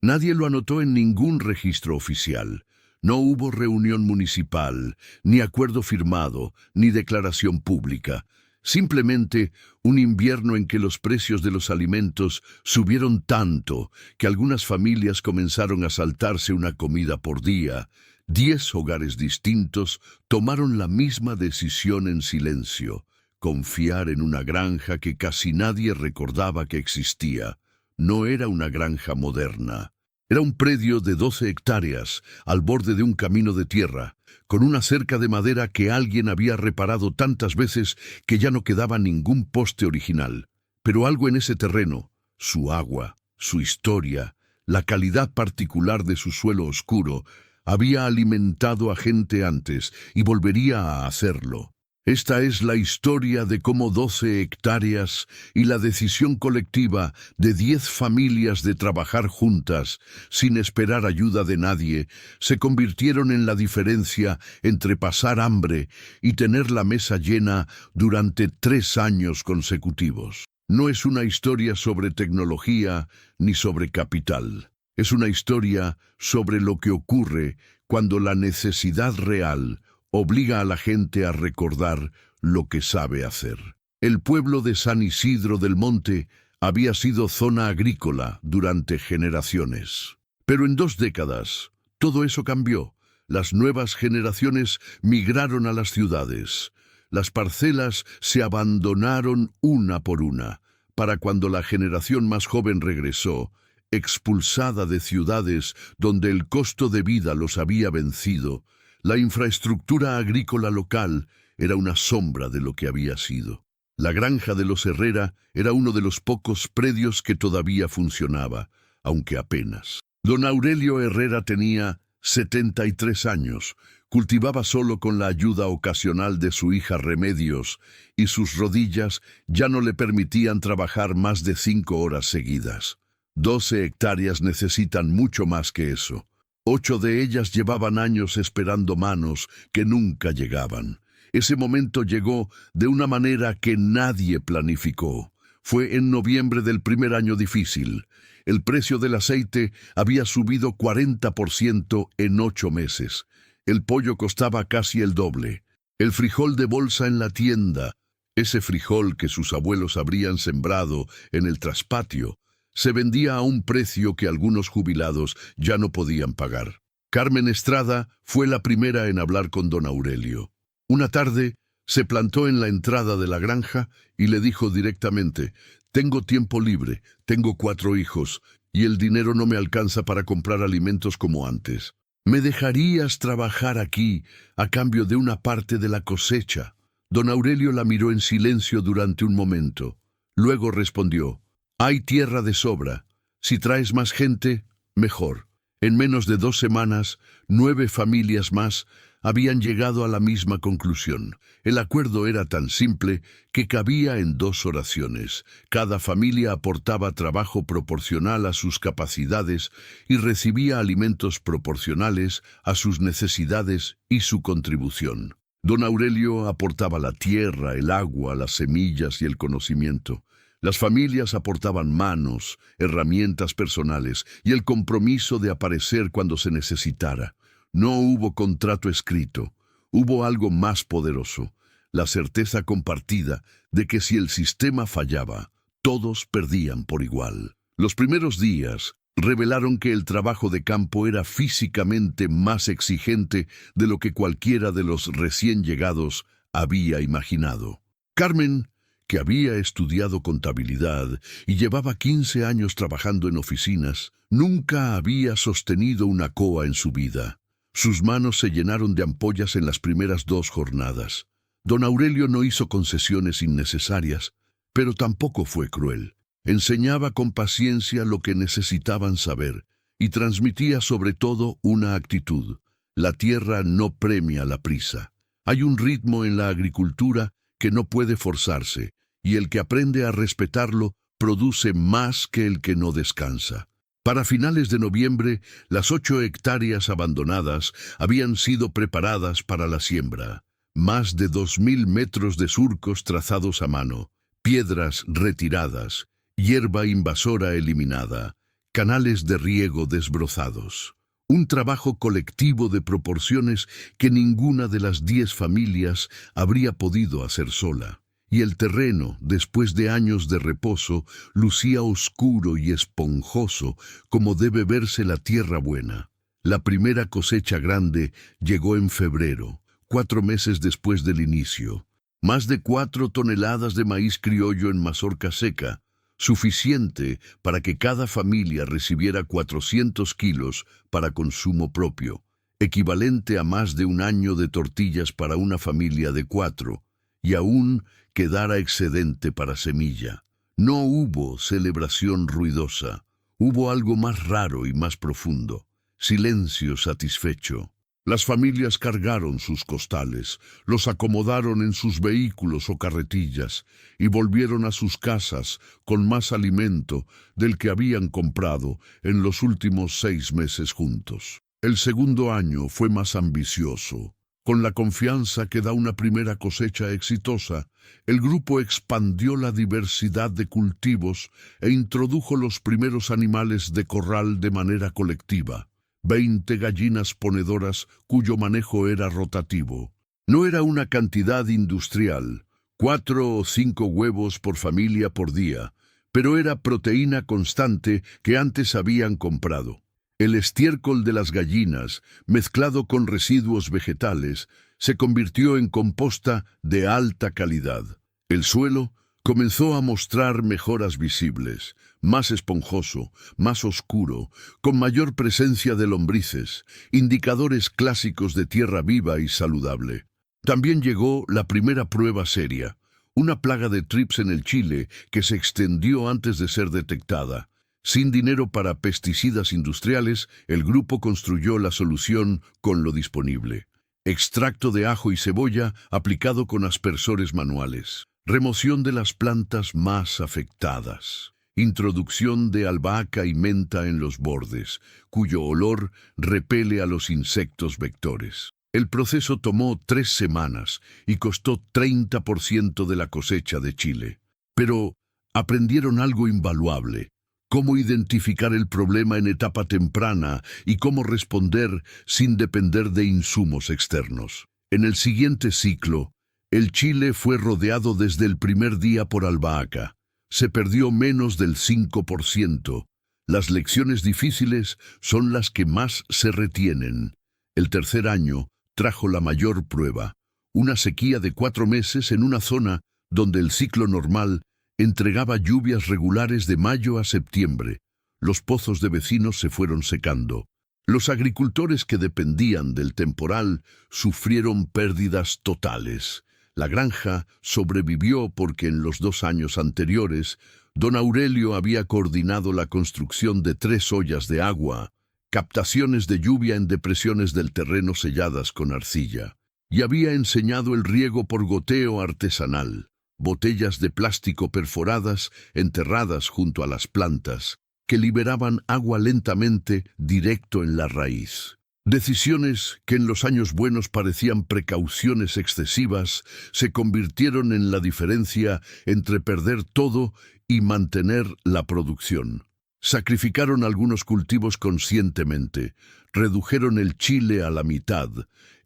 Nadie lo anotó en ningún registro oficial. No hubo reunión municipal, ni acuerdo firmado, ni declaración pública. Simplemente un invierno en que los precios de los alimentos subieron tanto que algunas familias comenzaron a saltarse una comida por día. 10 hogares distintos tomaron la misma decisión en silencio: confiar en una granja que casi nadie recordaba que existía. No era una granja moderna. Era un predio de 12 hectáreas, al borde de un camino de tierra, con una cerca de madera que alguien había reparado tantas veces que ya no quedaba ningún poste original. Pero algo en ese terreno, su agua, su historia, la calidad particular de su suelo oscuro, había alimentado a gente antes y volvería a hacerlo. Esta es la historia de cómo 12 hectáreas y la decisión colectiva de 10 familias de trabajar juntas, sin esperar ayuda de nadie, se convirtieron en la diferencia entre pasar hambre y tener la mesa llena durante 3 años consecutivos. No es una historia sobre tecnología ni sobre capital. Es una historia sobre lo que ocurre cuando la necesidad real obliga a la gente a recordar lo que sabe hacer. El pueblo de San Isidro del Monte había sido zona agrícola durante generaciones. Pero en 2 décadas, todo eso cambió. Las nuevas generaciones migraron a las ciudades. Las parcelas se abandonaron una por una. Para cuando la generación más joven regresó, expulsada de ciudades donde el costo de vida los había vencido, la infraestructura agrícola local era una sombra de lo que había sido. La granja de los Herrera era uno de los pocos predios que todavía funcionaba, aunque apenas. Don Aurelio Herrera tenía 73 años, cultivaba solo con la ayuda ocasional de su hija Remedios, y sus rodillas ya no le permitían trabajar más de 5 horas seguidas. 12 hectáreas necesitan mucho más que eso. 8 de ellas llevaban años esperando manos que nunca llegaban. Ese momento llegó de una manera que nadie planificó. Fue en noviembre del primer año difícil. El precio del aceite había subido 40% en 8 meses. El pollo costaba casi el doble. El frijol de bolsa en la tienda, ese frijol que sus abuelos habrían sembrado en el traspatio, se vendía a un precio que algunos jubilados ya no podían pagar. Carmen Estrada fue la primera en hablar con don Aurelio. Una tarde se plantó en la entrada de la granja y le dijo directamente: «Tengo tiempo libre, tengo 4 hijos, y el dinero no me alcanza para comprar alimentos como antes. ¿Me dejarías trabajar aquí a cambio de una parte de la cosecha?» Don Aurelio la miró en silencio durante un momento. Luego respondió: «Hay tierra de sobra. Si traes más gente, mejor». En menos de 2 semanas, 9 familias más habían llegado a la misma conclusión. El acuerdo era tan simple que cabía en 2 oraciones. Cada familia aportaba trabajo proporcional a sus capacidades y recibía alimentos proporcionales a sus necesidades y su contribución. Don Aurelio aportaba la tierra, el agua, las semillas y el conocimiento. Las familias aportaban manos, herramientas personales y el compromiso de aparecer cuando se necesitara. No hubo contrato escrito, hubo algo más poderoso: la certeza compartida de que si el sistema fallaba, todos perdían por igual. Los primeros días revelaron que el trabajo de campo era físicamente más exigente de lo que cualquiera de los recién llegados había imaginado. Carmen, que había estudiado contabilidad y llevaba 15 años trabajando en oficinas, nunca había sostenido una coa en su vida. Sus manos se llenaron de ampollas en las primeras 2 jornadas. Don Aurelio no hizo concesiones innecesarias, pero tampoco fue cruel. Enseñaba con paciencia lo que necesitaban saber y transmitía sobre todo una actitud: la tierra no premia la prisa. Hay un ritmo en la agricultura que no puede forzarse, y el que aprende a respetarlo produce más que el que no descansa. Para finales de noviembre, las 8 hectáreas abandonadas habían sido preparadas para la siembra. Más de 2000 metros de surcos trazados a mano, piedras retiradas, hierba invasora eliminada, canales de riego desbrozados. Un trabajo colectivo de proporciones que ninguna de las 10 familias habría podido hacer sola. Y el terreno, después de años de reposo, lucía oscuro y esponjoso, como debe verse la tierra buena. La primera cosecha grande llegó en febrero, 4 meses después del inicio. Más de 4 toneladas de maíz criollo en mazorca seca, suficiente para que cada familia recibiera 400 kilos para consumo propio, equivalente a más de un año de tortillas para una familia de 4, y aún quedara excedente para semilla. No hubo celebración ruidosa, hubo algo más raro y más profundo, silencio satisfecho. Las familias cargaron sus costales, los acomodaron en sus vehículos o carretillas y volvieron a sus casas con más alimento del que habían comprado en los últimos 6 meses juntos. El segundo año fue más ambicioso. Con la confianza que da una primera cosecha exitosa, el grupo expandió la diversidad de cultivos e introdujo los primeros animales de corral de manera colectiva. 20 gallinas ponedoras cuyo manejo era rotativo. No era una cantidad industrial, 4 o 5 huevos por familia por día, pero era proteína constante que antes habían comprado. El estiércol de las gallinas, mezclado con residuos vegetales, se convirtió en composta de alta calidad. El suelo comenzó a mostrar mejoras visibles, más esponjoso, más oscuro, con mayor presencia de lombrices, indicadores clásicos de tierra viva y saludable. También llegó la primera prueba seria, una plaga de trips en el Chile que se extendió antes de ser detectada. Sin dinero para pesticidas industriales, el grupo construyó la solución con lo disponible. Extracto de ajo y cebolla aplicado con aspersores manuales. Remoción de las plantas más afectadas. Introducción de albahaca y menta en los bordes, cuyo olor repele a los insectos vectores. El proceso tomó 3 semanas y costó 30% de la cosecha de Chile. Pero aprendieron algo invaluable: cómo identificar el problema en etapa temprana y cómo responder sin depender de insumos externos. En el siguiente ciclo, el Chile fue rodeado desde el primer día por albahaca. Se perdió menos del 5%. Las lecciones difíciles son las que más se retienen. El tercer año trajo la mayor prueba, una sequía de 4 meses en una zona donde el ciclo normal entregaba lluvias regulares de mayo a septiembre. Los pozos de vecinos se fueron secando. Los agricultores que dependían del temporal sufrieron pérdidas totales. La granja sobrevivió porque en los 2 años anteriores, don Aurelio había coordinado la construcción de 3 ollas de agua, captaciones de lluvia en depresiones del terreno selladas con arcilla, y había enseñado el riego por goteo artesanal, botellas de plástico perforadas enterradas junto a las plantas, que liberaban agua lentamente directo en la raíz. Decisiones que en los años buenos parecían precauciones excesivas se convirtieron en la diferencia entre perder todo y mantener la producción. Sacrificaron algunos cultivos conscientemente, redujeron el chile a la mitad,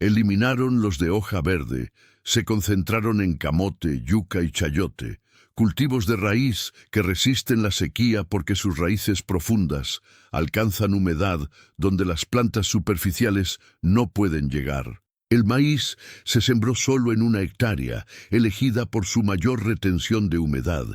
eliminaron los de hoja verde, se concentraron en camote, yuca y chayote, cultivos de raíz que resisten la sequía porque sus raíces profundas alcanzan humedad donde las plantas superficiales no pueden llegar. El maíz se sembró solo en 1 hectárea, elegida por su mayor retención de humedad,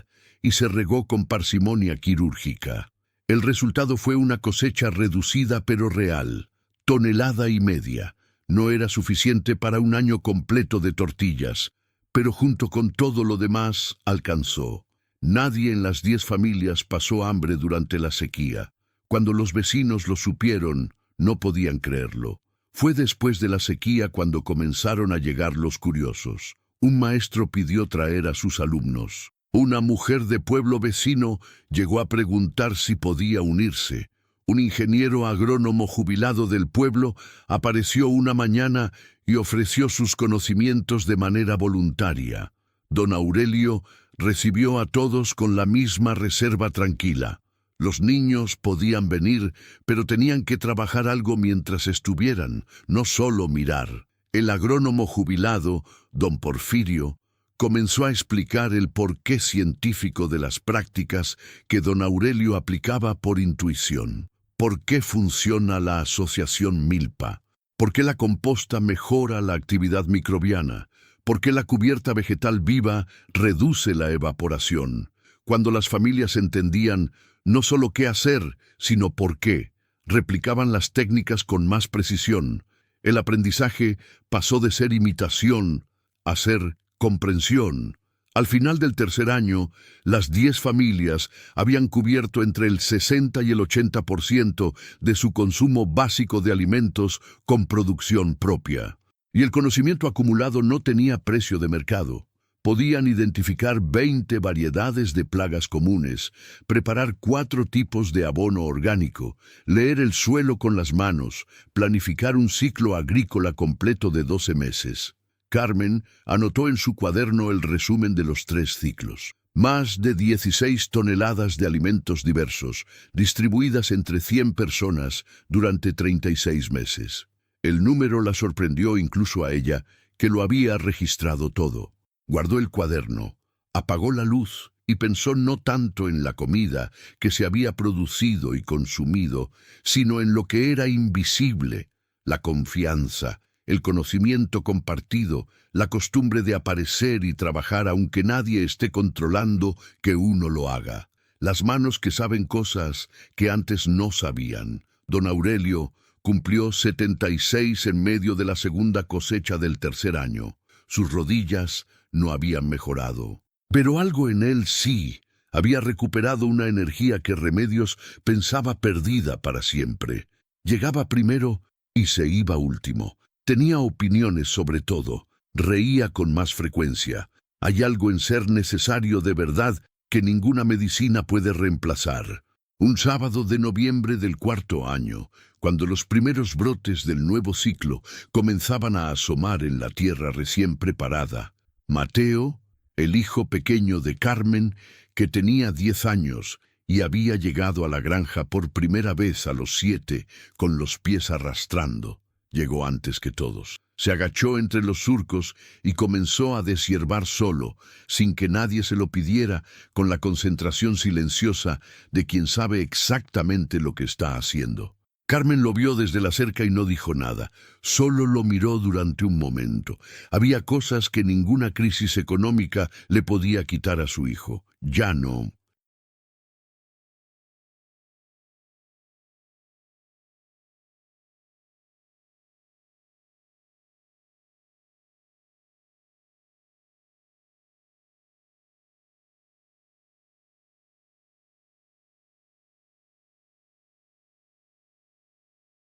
y se regó con parsimonia quirúrgica. El resultado fue una cosecha reducida pero real, 1,5 toneladas. No era suficiente para un año completo de tortillas, pero junto con todo lo demás alcanzó. Nadie en las 10 familias pasó hambre durante la sequía. Cuando los vecinos lo supieron, no podían creerlo. Fue después de la sequía cuando comenzaron a llegar los curiosos. Un maestro pidió traer a sus alumnos. Una mujer de pueblo vecino llegó a preguntar si podía unirse. Un ingeniero agrónomo jubilado del pueblo apareció una mañana y ofreció sus conocimientos de manera voluntaria. Don Aurelio recibió a todos con la misma reserva tranquila. Los niños podían venir, pero tenían que trabajar algo mientras estuvieran, no solo mirar. El agrónomo jubilado, don Porfirio, comenzó a explicar el porqué científico de las prácticas que don Aurelio aplicaba por intuición. ¿Por qué funciona la asociación milpa? ¿Por qué la composta mejora la actividad microbiana? ¿Por qué la cubierta vegetal viva reduce la evaporación? Cuando las familias entendían no solo qué hacer, sino por qué, replicaban las técnicas con más precisión. El aprendizaje pasó de ser imitación a ser comprensión. Al final del tercer año, las 10 familias habían cubierto entre el 60 y el 80% de su consumo básico de alimentos con producción propia. Y el conocimiento acumulado no tenía precio de mercado. Podían identificar 20 variedades de plagas comunes, preparar 4 tipos de abono orgánico, leer el suelo con las manos, planificar un ciclo agrícola completo de 12 meses. Carmen anotó en su cuaderno el resumen de los 3 ciclos. Más de 16 toneladas de alimentos diversos, distribuidas entre 100 personas durante 36 meses. El número la sorprendió incluso a ella, que lo había registrado todo. Guardó el cuaderno, apagó la luz y pensó no tanto en la comida que se había producido y consumido, sino en lo que era invisible, la confianza, el conocimiento compartido, la costumbre de aparecer y trabajar aunque nadie esté controlando que uno lo haga. Las manos que saben cosas que antes no sabían. Don Aurelio cumplió 76 en medio de la segunda cosecha del tercer año. Sus rodillas no habían mejorado. Pero algo en él sí. Había recuperado una energía que Remedios pensaba perdida para siempre. Llegaba primero y se iba último. Tenía opiniones sobre todo. Reía con más frecuencia. Hay algo en ser necesario de verdad que ninguna medicina puede reemplazar. Un sábado de noviembre del cuarto año, cuando los primeros brotes del nuevo ciclo comenzaban a asomar en la tierra recién preparada, Mateo, el hijo pequeño de Carmen, que tenía 10 años y había llegado a la granja por primera vez a los 7, con los pies arrastrando, llegó antes que todos. Se agachó entre los surcos y comenzó a deshiervar solo, sin que nadie se lo pidiera, con la concentración silenciosa de quien sabe exactamente lo que está haciendo. Carmen lo vio desde la cerca y no dijo nada, solo lo miró durante un momento. Había cosas que ninguna crisis económica le podía quitar a su hijo. Ya no.